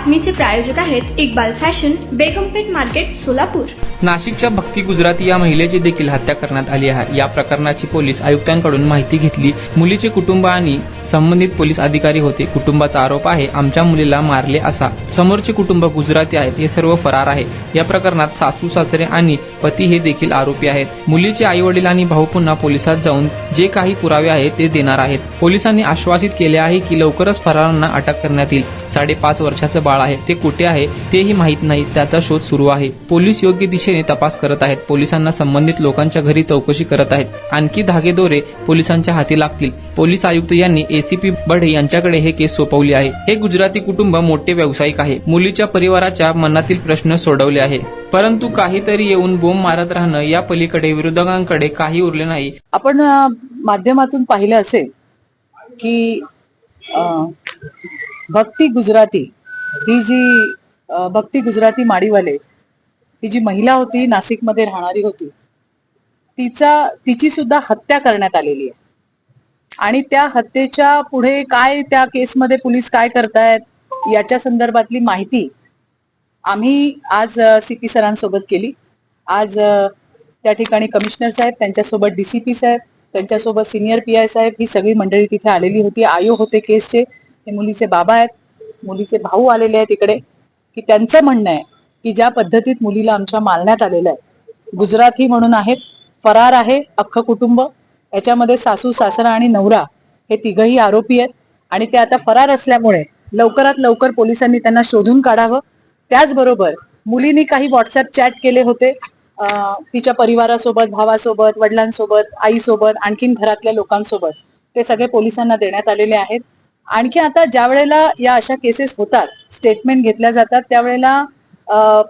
बातमीचे प्रायोजक आहेत Iqbal fashion, बेगमपेठ market, Solapur. नाशिकच्या भक्ती गुजराती या महिलेची देखील हत्या करण्यात आली आहे। या प्रकरणाची पोलीस आयुक्तांकडून माहिती घेतली। मुलीचे कुटुंब आणि संबंधित पोलीस अधिकारी होते। कुटुंबाचा आरोप आहे, आमच्या मुलीला मारले असा। समोरचे कुटुंब गुजराती आहेत, हे सर्व फरार आहे। या प्रकरणात सासू सासरे आणि पती हे देखील आरोपी आहेत। मुलीचे आई वडील आणि भाऊ पुन्हा पोलिसात जाऊन जे काही पुरावे आहेत ते देणार आहेत। पोलिसांनी आश्वासित केले आहे की लवकरच फरारांना अटक करण्यात येईल। 5.5 वर्षाचं बाळ आहे, ते कुठे आहे तेही माहीत नाही, त्याचा शोध सुरू आहे। पोलीस योग्य दिशेने तपास करत आहेत। पोलिसांना संबंधित लोकांच्या घरी चौकशी करत आहेत। आणखी धागेदोरे पोलिसांच्या हाती लागतील। पोलीस आयुक्त यांनी एसीपी बढे यांच्याकडे हे केस सोपवली आहे। हे गुजराती कुटुंब मोठे व्यावसायिक आहे। मुलीच्या परिवाराच्या मनातील प्रश्न सोडवले आहे, परंतु काहीतरी येऊन बोंब मारत राहणं या पलीकडे विरोधकांकडे काही उरले नाही। आपण माध्यमातून पाहिलं असेल की भक्ती गुजराती ही जी भक्ती गुजराती माडीवाले ही जी महिला होती, नाशिकमध्ये राहणारी होती, तिची सुद्धा हत्या करण्यात आलेली आहे। आणि त्या हत्येच्या पुढे काय त्या केसमध्ये पोलीस काय करतायत याच्या संदर्भातली माहिती आम्ही आज सीपी सरांसोबत केली। आज त्या ठिकाणी कमिशनर साहेब, त्यांच्यासोबत डीसीपी साहेब, त्यांच्यासोबत सिनियर पीआय साहेब, ही सगळी मंडळी तिथे आलेली होती। आयो होते केसचे, हे मुलीचे बाबा आहेत, मुलीचे भाऊ आलेले आहेत इकडे, की त्यांचं म्हणणं आहे की ज्या पद्धतीत मुलीला आमच्या मारण्यात आलेलं आहे, गुजराती म्हणून आहेत, फरार आहे अख्खं कुटुंब, याच्यामध्ये सासू सासरा आणि नवरा हे तिघही आरोपी आहेत। आणि ते आता फरार असल्यामुळे लवकरात लवकर पोलिसांनी त्यांना शोधून काढावं। त्याचबरोबर मुलीने काही व्हॉट्सअप चॅट केले होते तिच्या परिवारासोबत, भावासोबत, वडिलांसोबत, आईसोबत, आणखीन घरातल्या लोकांसोबत, ते सगळे पोलिसांना देण्यात आलेले आहेत। आणखी आता ज्या वेळेला या अशा केसेस होतात, स्टेटमेंट घेतल्या जातात, त्यावेळेला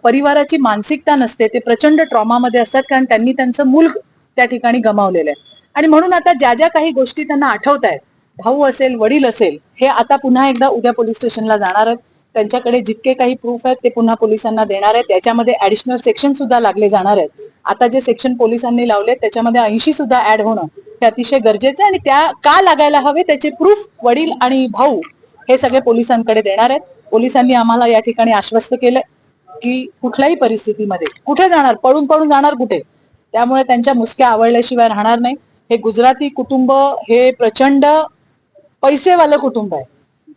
परिवाराची मानसिकता नसते, ते प्रचंड ट्रॉमामध्ये असतात, कारण त्यांनी त्यांचं मूल त्या ठिकाणी गमावलेलं आहे। आणि म्हणून आता ज्या ज्या काही गोष्टी त्यांना आठवत आहेत, भाऊ असेल, वडील असेल, हे आता पुन्हा एकदा उद्या पोलीस स्टेशनला जाणार आहेत। त्यांच्याकडे जितके काही प्रूफ आहेत ते पुन्हा पोलिसांना देणार आहेत। त्याच्यामध्ये ऍडिशनल सेक्शन सुद्धा लागले जाणार आहेत। आता जे सेक्शन पोलिसांनी लावले त्याच्यामध्ये 80 सुद्धा ऍड होणं हे अतिशय गरजेचं आहे। आणि त्या का लागायला हवे त्याचे प्रूफ वडील आणि भाऊ हे सगळे पोलिसांकडे देणार आहेत। पोलिसांनी आम्हाला या ठिकाणी आश्वस्त केलं की कुठल्याही परिस्थितीमध्ये कुठे जाणार, पळून पळून जाणार कुठे, त्यामुळे त्यांच्या मुसक्या आवळल्याशिवाय राहणार नाही। हे गुजराती कुटुंब हे प्रचंड पैसेवालं कुटुंब आहे,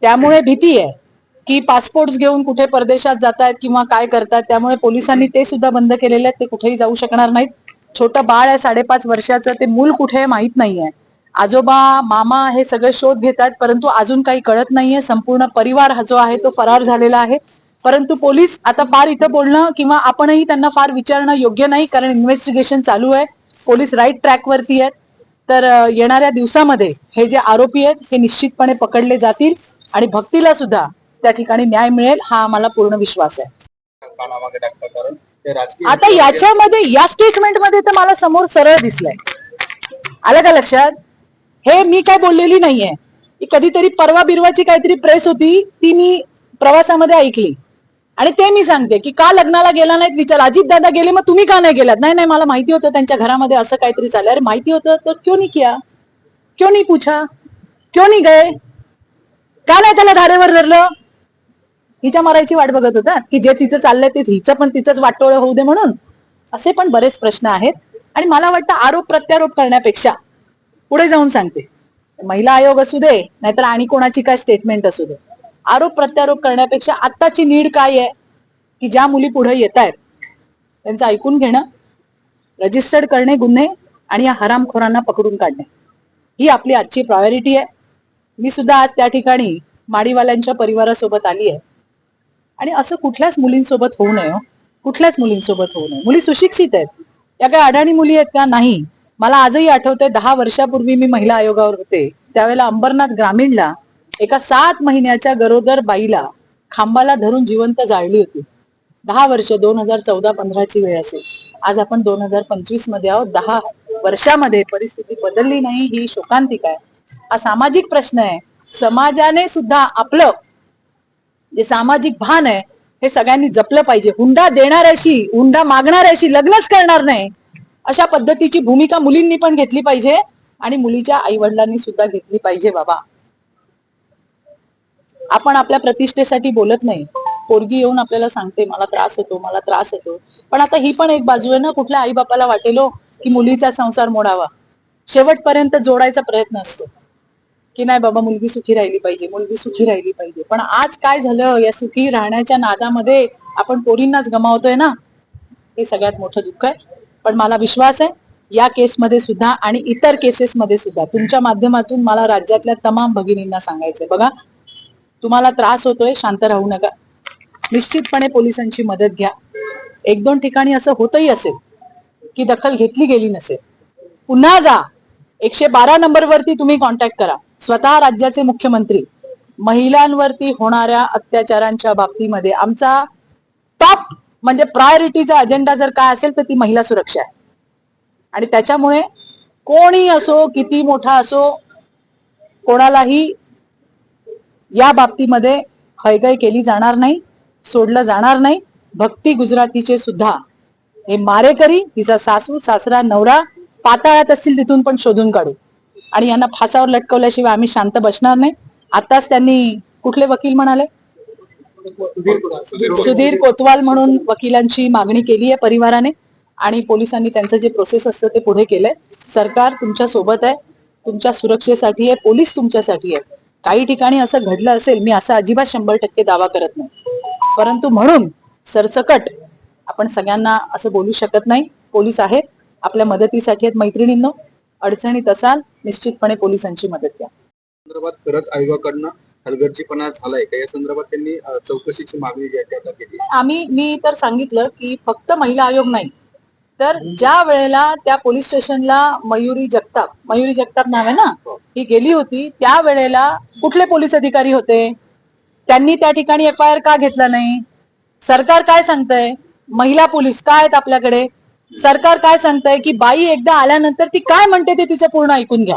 त्यामुळे भीती आहे की पासपोर्ट घेऊन कुठे परदेशात जातायत किंवा काय करतात, त्यामुळे पोलिसांनी ते सुद्धा बंद केलेले आहेत। ते कुठेही जाऊ शकणार नाहीत। छोटं बाळ आहे 5.5 वर्षाचं, ते मूल कुठे आहे माहित नाहीये। आजोबा, मामा हे सगळे शोध घेतात, परंतु अजून काही कळत नाहीये। संपूर्ण परिवार जो आहे तो फरार झालेला आहे। परंतु पोलीस आता फार इथं बोलणं किंवा आपणही त्यांना फार विचारणं योग्य नाही, कारण इन्व्हेस्टिगेशन चालू आहे। पोलीस राईट ट्रॅक वरती आहेत। तर येणाऱ्या दिवसामध्ये हे जे आरोपी आहेत हे निश्चितपणे पकडले जातील आणि भक्तीला सुद्धा त्या ठिकाणी न्याय मिळेल, हा आम्हाला पूर्ण विश्वास आहे। आता याच्यामध्ये या स्टेटमेंटमध्ये तर मला समोर सरळ दिसलंय, आलं का लक्षात? हे मी काय बोललेली नाहीये, कधीतरी परवा बिरवाची काहीतरी प्रेस होती, ती मी प्रवासामध्ये ऐकली आणि ते मी सांगते की का लग्नाला गेला नाहीत विचार, अजित दादा गेले मग तुम्ही का नाही गेलात? नाही नाही, मला माहिती होतं त्यांच्या घरामध्ये असं काहीतरी चाललं। अरे माहिती होतं तर क्यों नहीं किया, क्यों नहीं पूछा, क्यों नहीं गए, का नाही त्याला धारेवर धरलं? हिच्या मारायची वाट बघत होता की जे तिचं चाललंय ते हिचं पण तिचंच वाटोळं होऊ दे म्हणून? असे पण बरेच प्रश्न आहेत। आणि मला वाटतं आरोप प्रत्यारोप करण्यापेक्षा, पुढे जाऊन सांगते, महिला आयोग असू दे नाहीतर आणि कोणाची काय स्टेटमेंट असू दे, आरोप प्रत्यारोप करण्यापेक्षा आत्ताची नीड काय आहे की ज्या मुली पुढे येत आहेत त्यांचं ऐकून घेणं, रजिस्टर्ड करणे गुन्हे आणि या हरामखोरांना पकडून काढणे, ही आपली आजची प्रायोरिटी आहे। मी सुद्धा आज त्या ठिकाणी माडीवाल्यांच्या परिवारासोबत आली आहे। आणि असं कुठल्याच मुलींसोबत होऊ नये, कुठल्याच मुलींसोबत होऊ नये। मुली सुशिक्षित आहेत, या काही अडाणी मुली आहेत का? नाही। मला आजही आठवतंय 10 वर्षापूर्वी मी महिला आयोगावर होते, त्यावेळेला अंबरनाथ ग्रामीणला एका 7 महिन्याच्या गरोदर बाईला खांबाला धरून जिवंत जाळली होती। 10 वर्ष, 2014-15ची वेळ असेल। आज आपण 2025 मध्ये आहोत। 10 वर्षामध्ये परिस्थिती बदलली नाही, ही शोकांतिका आहे। हा सामाजिक प्रश्न आहे। समाजाने सुद्धा आपलं जे सामाजिक भान आहे हे सगळ्यांनी जपलं पाहिजे। हुंडा देणाऱ्याशी, हुंडा मागणाऱ्याशी लग्नच करणार नाही, अशा पद्धतीची भूमिका मुलींनी पण घेतली पाहिजे आणि मुलीच्या आई वडिलांनी सुद्धा घेतली पाहिजे। बाबा, आपण आपल्या प्रतिष्ठेसाठी बोलत नाही, पोरगी येऊन आपल्याला सांगते मला त्रास होतो, मला त्रास होतो. पण आता ही पण एक बाजू आहे ना, कुठल्या आई बापाला वाटेल हो की मुलीचा संसार मोडावा, शेवटपर्यंत जोडायचा प्रयत्न असतो की नाही बाबा मुलगी सुखी राहिली पाहिजे, मुलगी सुखी राहिली पाहिजे. पण आज काय झालं, या सुखी राहण्याच्या नादामध्ये आपण पोरींनाच गमावतोय ना, हे सगळ्यात मोठं दुःख आहे. पण मला विश्वास आहे या केसमध्ये सुद्धा आणि इतर केसेसमध्ये सुद्धा तुमच्या माध्यमातून मला राज्यातल्या तमाम भगिनींना सांगायचंय, बघा तुम्हाला त्रास होतोय, शांत राहू नका, निश्चितपणे पोलिसांची मदत घ्या. एक दोन ठिकाणी असं होतही असेल की दखल घेतली गेली नसेल, पुन्हा जा 112 नंबरवरती तुम्ही कॉन्टॅक्ट करा. स्वतः राज्याचे मुख्यमंत्री महिलांवरती होणाऱ्या अत्याचारांच्या बाबतीमध्ये आमचा टॉप म्हणजे प्रायोरिटीचा अजेंडा जर काय असेल तर ती महिला सुरक्षा आहे. आणि त्याच्यामुळे कोणी असो, किती मोठा असो, कोणालाही या बाबतीमध्ये हयगय केली जाणार नाही, सोडलं जाणार नाही. भक्ती गुजरातीचे सुद्धा हे मारेकरी, तिचा सासू सासरा नवरा पाताळात असतील तिथून पण शोधून काढू आणि यांना फासावर लटकवल्याशिवाय आम्ही शांत बसणार नाही. आताच त्यांनी कुठले वकील म्हणाले, सुधीर कोतवाल म्हणून वकिलांची मागणी केली आहे परिवाराने आणि पोलिसांनी त्यांचं जे प्रोसेस असतं ते पुढे केलंय. सरकार तुमच्या सोबत आहे, तुमच्या सुरक्षेसाठी आहे, पोलीस तुमच्यासाठी आहे. काही ठिकाणी असं घडलं असेल, मी असा अजिबात 100% दावा करत नाही, परंतु म्हणून सरसकट आपण सगळ्यांना असं बोलू शकत नाही. पोलीस आहेत, आपल्या मदतीसाठी आहेत. मैत्रिणींनो, अडचणीत असाल निश्चितपणे पोलिसांची मदत घ्या. संदर्भात खरंच आयोगाकडनं हलगर्जीपणा झालाय का, या संदर्भात त्यांनी चौकशीची मागणी जी आहे ती आता केली. मी तर सांगितलं की फक्त महिला आयोग नाही, तर ज्या वेळेला त्या पोलीस स्टेशनला मयुरी जगताप नाव आहे ना, ही गेली होती, त्या वेळेला कुठले पोलीस अधिकारी होते, त्यांनी त्या ठिकाणी FIR का घेतला नाही? सरकार काय सांगतंय, महिला पोलीस काय आहेत आपल्याकडे, सरकार काय सांगतंय की बाई एकदा आल्यानंतर ती काय म्हणते ते तिचं पूर्ण ऐकून घ्या,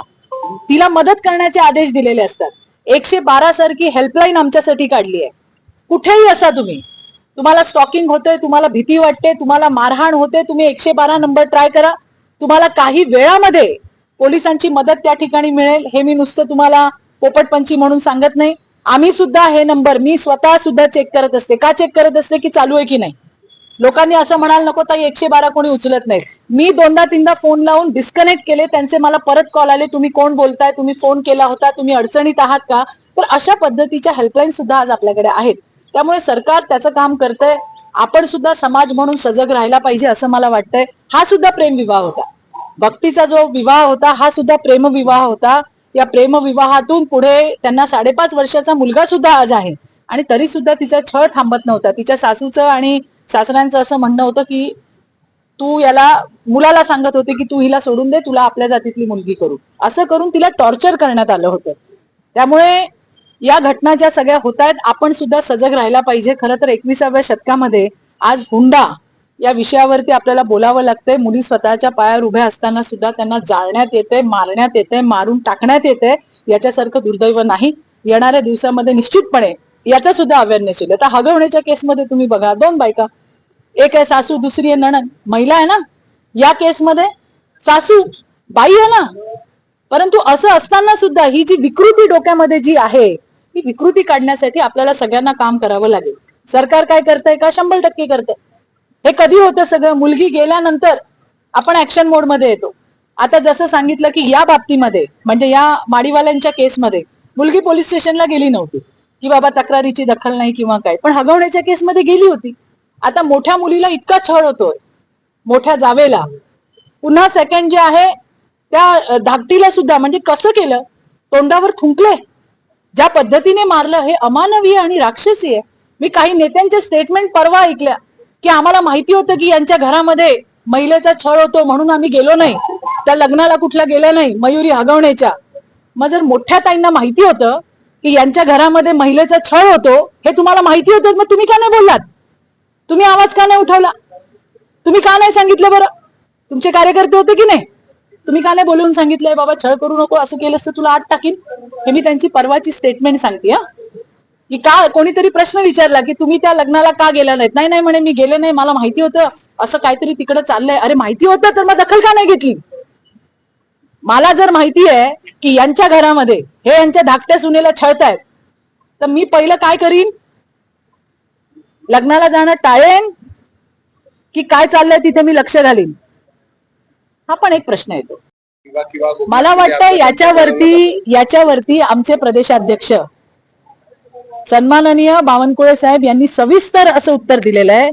तिला मदत करण्याचे आदेश दिलेले असतात. 112 सारखी हेल्पलाईन आमच्यासाठी काढली आहे. कुठेही असा तुम्ही, तुम्हाला स्टॉकिंग होते, तुम्हाला भीती वाटते, तुम्हाला मारहाण होते, तुम्ही 112 नंबर ट्राय करा. तुम्हाला काही वेळामध्ये पोलिसांची मदत त्या ठिकाणी मिळेल. हे मी नुसतं तुम्हाला पोपटपंची म्हणून सांगत नाही. आम्ही सुद्धा हे नंबर मी स्वतः सुद्धा चेक करत असते. का चेक करत असते की चालू आहे की नाही. लोकांनी असं म्हणायला नको ताई 112 कोणी उचलत नाही. मी 2दा-3दा फोन लावून डिस्कनेक्ट केले, त्यांचे मला परत कॉल आले, तुम्ही कोण बोलताय, तुम्ही फोन केला होता, तुम्ही अडचणीत आहात का. तर अशा पद्धतीच्या हेल्पलाईन सुद्धा आज आपल्याकडे आहेत. त्यामुळे सरकार त्याचं काम करतंय. आपण सुद्धा समाज म्हणून सजग राहायला पाहिजे असं मला वाटतंय. हा सुद्धा प्रेमविवाह होता, भक्तीचा जो विवाह होता हा सुद्धा प्रेमविवाह होता. या प्रेमविवाहातून पुढे त्यांना 5.5 वर्षाचा मुलगा सुद्धा आज आहे आणि तरी सुद्धा तिचा छळ थांबत नव्हता. तिच्या सासूचं आणि सासऱ्यांचं असं म्हणणं होतं की तू याला मुलाला सांगत होते की तू हिला सोडून दे, तुला आपल्या जातीतली मुलगी करू, असं करून तिला टॉर्चर करण्यात आलं होतं. त्यामुळे या घटना ज्या सगळ्या होत आहेत, आपण सुद्धा सजग राहायला पाहिजे. खरं तर 21व्या शतकामध्ये आज हुंडा या विषयावरती आपल्याला बोलावं लागतंय. मुली स्वतःच्या पायावर उभ्या असताना सुद्धा त्यांना जाळण्यात येते, मारण्यात येते, मारून टाकण्यात येते. याच्यासारखं दुर्दैव नाही. येणाऱ्या दिवसामध्ये निश्चितपणे याचा सुद्धा अवेअरनेस होईल. आता हगवण्याच्या केसमध्ये तुम्ही बघा, 2 बायका, एक आहे सासू, दुसरी आहे नणंद, महिला आहे ना. या केसमध्ये सासू बाई आहे ना, परंतु असं असताना सुद्धा ही जी विकृती डोक्यामध्ये जी आहे, ही विकृती काढण्यासाठी आपल्याला सगळ्यांना काम करावं लागेल. सरकार काय करतंय का, 100% करतंय. हे कधी होतं सगळं, मुलगी गेल्यानंतर आपण ऍक्शन मोड मध्ये येतो. आता जसं सांगितलं की या बाबतीमध्ये म्हणजे या माडीवाल्यांच्या केसमध्ये मुलगी पोलीस स्टेशनला गेली नव्हती की बाबा तक्रारीची दखल नाही किंवा काय, पण हगवण्याच्या केसमध्ये गेली होती. आता मोठ्या मुलीला इतका छळ होतोय, मोठ्या जावेला, पुन्हा सेकंड जे आहे त्या धाकटीला सुद्धा, म्हणजे कसं केलं, तोंडावर थुंकले, ज्या पद्धतीने मारलं, हे अमानवीय आणि राक्षसी आहे. मी काही नेत्यांचे स्टेटमेंट परवा ऐकल्या की आम्हाला माहिती होतं की यांच्या घरामध्ये महिलेचा छळ होतो म्हणून आम्ही गेलो नाही, त्या लग्नाला कुठला गेला नाही मयुरी हगवण्याच्या. मग जर मोठ्या ताईंना माहिती होतं की यांच्या घरामध्ये महिलेचा छळ होतो, हे तुम्हाला माहिती होतं, मग तुम्ही का नाही बोललात, तुम्ही आवाज का नाही उठवला, तुम्ही का नाही सांगितलं बरं. तुमचे कार्यकर्ते होते की नाही, तुम्ही का नाही बोलून सांगितलंय बाबा छळ करू नको, असं केलं असतं तुला आत टाकीन. हे मी त्यांची परवाची स्टेटमेंट सांगते. की का कोणीतरी प्रश्न विचारला की तुम्ही त्या लग्नाला का गेला नाहीत, नाही म्हणे मी गेले नाही, मला माहिती होतं असं काहीतरी तिकडे चाललंय. अरे माहिती होतं तर मग दखल का नाही घेतली. मला जर माहिती आहे की यांच्या घरामध्ये हे यांच्या धाकट्या सुनेला छळतायत, तर मी पहिलं काय करीन, लग्नाला जाणं टाळेन की काय चाललंय तिथे मी लक्ष घालीन, हा पण एक प्रश्न येतो. किंवा मला वाटतं याच्यावरती आमचे प्रदेशाध्यक्ष सन्माननीय बावनकुळे साहेब यांनी सविस्तर असं उत्तर दिलेलं आहे.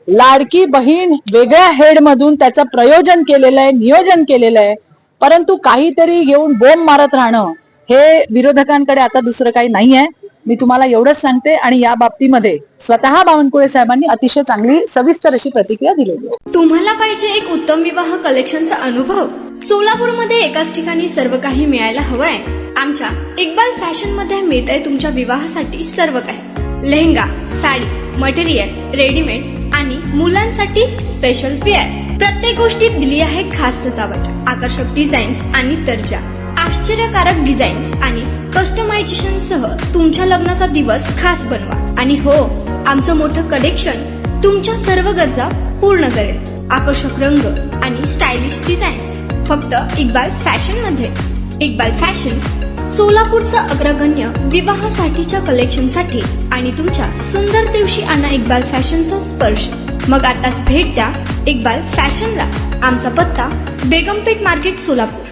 लाडकी बहीण वेगळ्या हेड मधून त्याचं प्रयोजन केलेलं आहे, नियोजन केलेलं आहे, परंतु काहीतरी घेऊन बोंब मारत राहणं हे विरोधकांकडे आता दुसरं काही नाहीये. मी तुम्हाला एवढंच सांगते. आणि या बाबतीमध्ये स्वतः बावनकुळे साहेबांनी अतिशय चांगली सविस्तर अशी प्रतिक्रिया दिलेली आहे. तुम्हाला पाहिजे एक उत्तम विवाह कलेक्शनचा अनुभव? सोलापूरमध्ये एकाच ठिकाणी सर्व काही मिळायला हवंय? आमच्या इक्बाल फॅशन मध्ये मिळतंय तुमच्या विवाहासाठी सर्व काही. लेहंगा, साडी, मटेरियल, रेडीमेड आणि मुलांसाठी स्पेशल वेअर. प्रत्येक गोष्टीत दिली आहे खास सजावट, आकर्षक डिझाईन्स आणि दर्जा, आश्चर्यकारक डिझाईन्स आणि कस्टमायझेशन सह तुमच्या लग्नाचा दिवस खास बनवा. आणि हो, आमचं मोठं कलेक्शन तुमच्या सर्व गरजा पूर्ण करेल. आकर्षक रंग आणि स्टायलिश डिझाईन्स फक्त इक्बाल फॅशन मध्ये. इक्बाल फॅशन सोलापूरचा अग्रगण्य विवाहासाठीच्या कलेक्शनसाठी आणि तुमच्या सुंदर दिवशी आणा इक्बाल फॅशनचा स्पर्श. मग आताच भेट द्या इक्बाल फॅशनला. आमचा पत्ता बेगमपेठ मार्केट, सोलापूर.